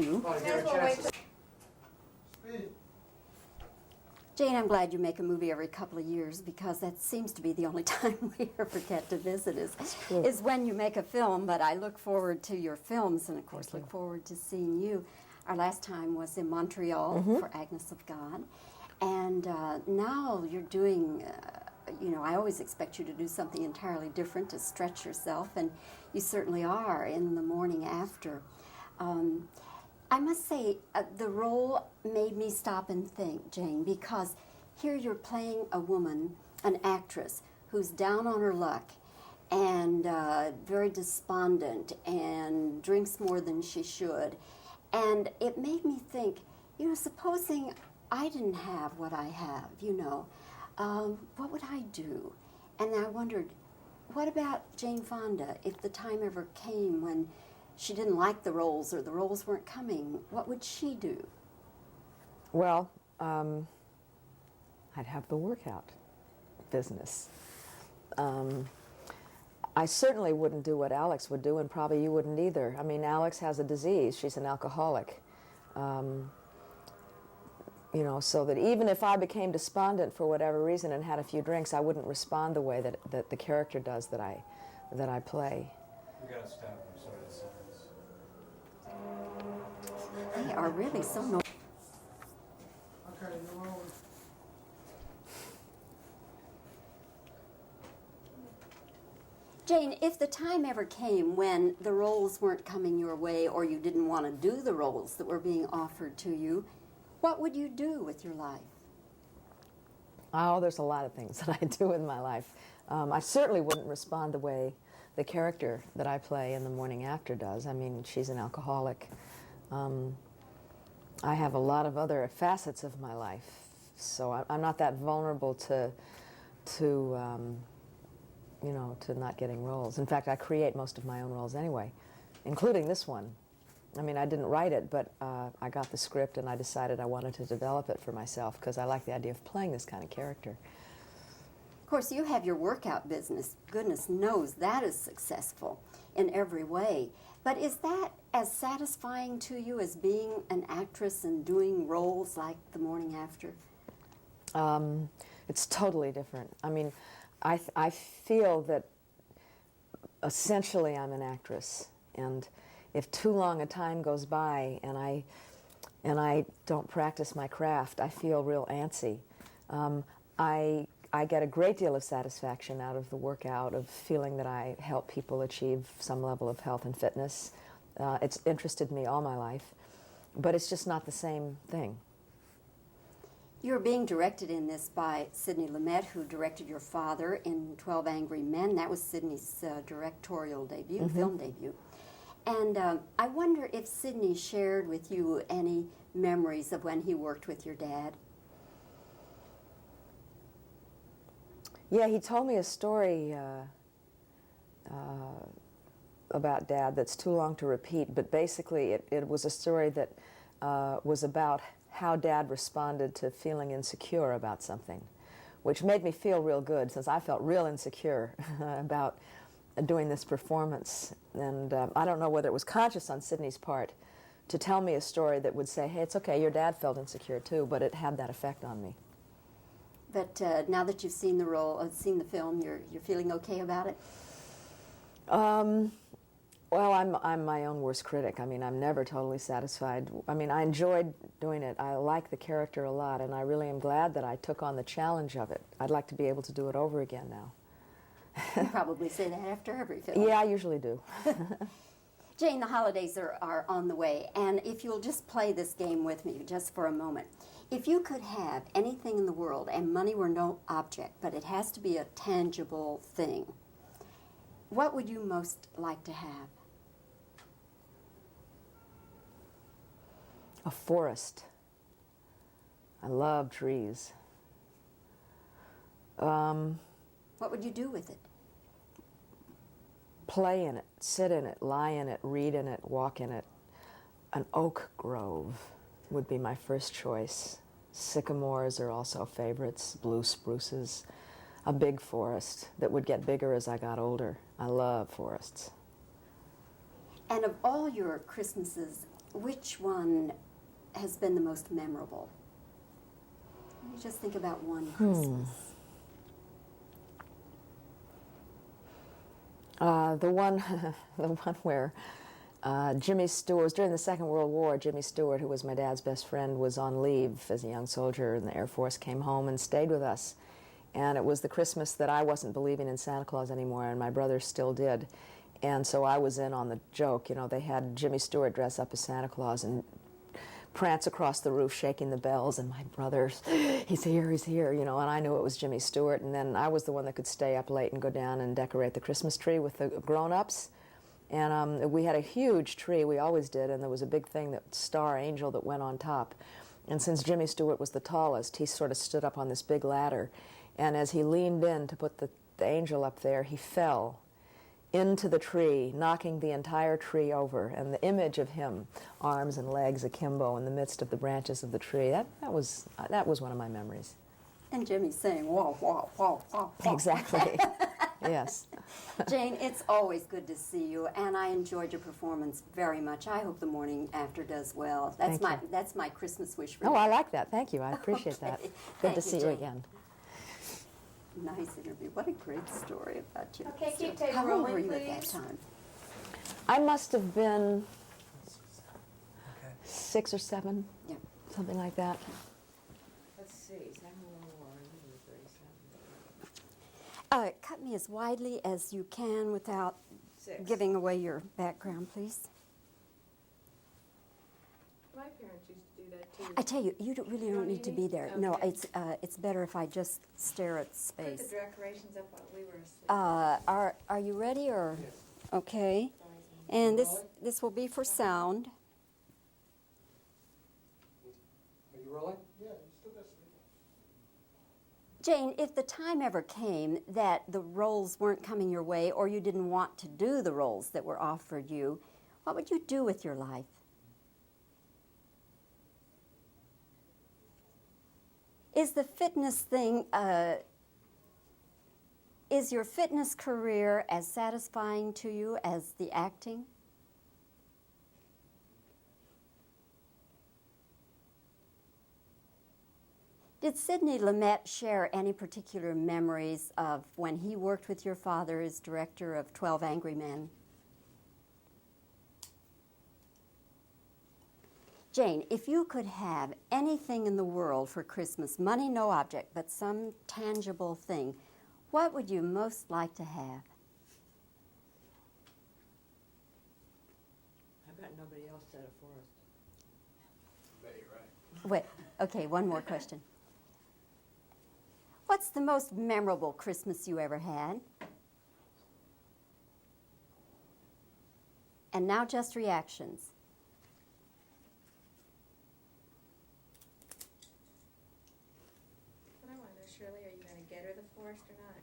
You. Jane, I'm glad you make a movie every couple of years because that seems to be the only time we ever get to visit is when you make a film. But I look forward to your films and, of course, look forward to seeing you. Our last time was in Montreal for Agnes of God. And now you're doing, you know, I always expect you to do something entirely different to stretch yourself, and you certainly are in The Morning After. I must say, the role made me stop and think, Jane, because here you're playing a woman, an actress, who's down on her luck and very despondent and drinks more than she should. And it made me think, you know, supposing I didn't have what I have, you know, what would I do? And I wondered, what about Jane Fonda? If the time ever came when she didn't like the roles or the roles weren't coming, what would she do? Well, I'd have the workout business. I certainly wouldn't do what Alex would do, and probably you wouldn't either. I mean, Alex has a disease. She's an alcoholic. You know, so that even if I became despondent for whatever reason and had a few drinks, I wouldn't respond the way that the character does that I play. We gotta stop. I'm sorry to silence. They are really so noisy. Okay, you're rolling. Jane, if the time ever came when the roles weren't coming your way or you didn't want to do the roles that were being offered to you, what would you do with your life? Oh, there's a lot of things that I do in my life. I certainly wouldn't respond the way the character that I play in The Morning After does. I mean, she's an alcoholic. I have a lot of other facets of my life, so I'm not that vulnerable to you know, to not getting roles. In fact, I create most of my own roles anyway, including this one. I mean, I didn't write it, but I got the script and I decided I wanted to develop it for myself because I like the idea of playing this kind of character. Of course, you have your workout business. Goodness knows that is successful in every way. But is that as satisfying to you as being an actress and doing roles like The Morning After? It's totally different. I mean, I feel that essentially I'm an actress, and if too long a time goes by and I don't practice my craft, I feel real antsy. I get a great deal of satisfaction out of the workout, of feeling that I help people achieve some level of health and fitness. It's interested me all my life, but it's just not the same thing. You're being directed in this by Sidney Lumet, who directed your father in 12 Angry Men. That was Sidney's directorial debut, film debut. And I wonder if Sidney shared with you any memories of when he worked with your dad. Yeah, he told me a story about Dad that's too long to repeat, but basically it was a story that was about how Dad responded to feeling insecure about something, which made me feel real good since I felt real insecure about doing this performance. And I don't know whether it was conscious on Sidney's part to tell me a story that would say, hey, it's okay, your dad felt insecure too, but it had that effect on me. But now that you've seen the role, seen the film, you're feeling okay about it? Well, I'm my own worst critic. I mean, I'm never totally satisfied. I mean, I enjoyed doing it. I like the character a lot, and I really am glad that I took on the challenge of it. I'd like to be able to do it over again now. You probably say that after every film. Yeah, I usually do. Jane, the holidays are on the way, and if you'll just play this game with me just for a moment. If you could have anything in the world, and money were no object, but it has to be a tangible thing, what would you most like to have? A forest. I love trees. What would you do with it? Play in it, sit in it, lie in it, read in it, walk in it. An oak grove would be my first choice. Sycamores are also favorites, blue spruces. A big forest that would get bigger as I got older. I love forests. And of all your Christmases which one has been the most memorable? Let me just think about one Christmas. The one, the one where Jimmy Stewart, was during the Second World War. Jimmy Stewart, who was my dad's best friend, was on leave as a young soldier in the Air Force, came home and stayed with us. And it was the Christmas that I wasn't believing in Santa Claus anymore, and my brother still did. And so I was in on the joke. You know, they had Jimmy Stewart dress up as Santa Claus and prance across the roof shaking the bells, and my brother, he's here, you know, and I knew it was Jimmy Stewart. And then I was the one that could stay up late and go down and decorate the Christmas tree with the grown-ups. And we had a huge tree, we always did, and there was a big thing, that star angel that went on top. And since Jimmy Stewart was the tallest, he sort of stood up on this big ladder. And as he leaned in to put the angel up there, he fell into the tree, knocking the entire tree over. And the image of him, arms and legs akimbo in the midst of the branches of the tree, that was one of my memories. And Jimmy's saying, whoa, whoa, whoa, whoa, whoa. Exactly. Yes. Jane, it's always good to see you, and I enjoyed your performance very much. I hope the morning after does well. That's my Christmas wish for you. Oh, I like that. Thank you. I appreciate that. Good Thank to you, see you Jane. again. Nice interview. What a great story about you. Okay, keep tape How old rolling, were you at that please. time? I must have been Okay. 6 or 7, Yeah. something like that. Let's see, Second World War, 37. Cut me as widely as you can without 6. giving away your background, please. My parents used to do that too. I tell you, you really don't need to be there. No, Okay. it's better if I just stare at Put space. the decorations up while we were asleep. Are you ready or? Yes. Okay. And this will be for sound. Are you rolling? Yeah, you still got some. Jane, if the time ever came that the roles weren't coming your way or you didn't want to do the roles that were offered you, what would you do with your life? Is the fitness thing, is your fitness career as satisfying to you as the acting? Did Sidney Lumet share any particular memories of when he worked with your father as director of 12 Angry Men? Jane, if you could have anything in the world for Christmas, money no object, but some tangible thing, what would you most like to have? I bet nobody else said it for us. Bet you're right. Wait, okay, one more question. What's the most memorable Christmas you ever had? And now just reactions. What I want to know, Shirley, are you going to get her the forest or not?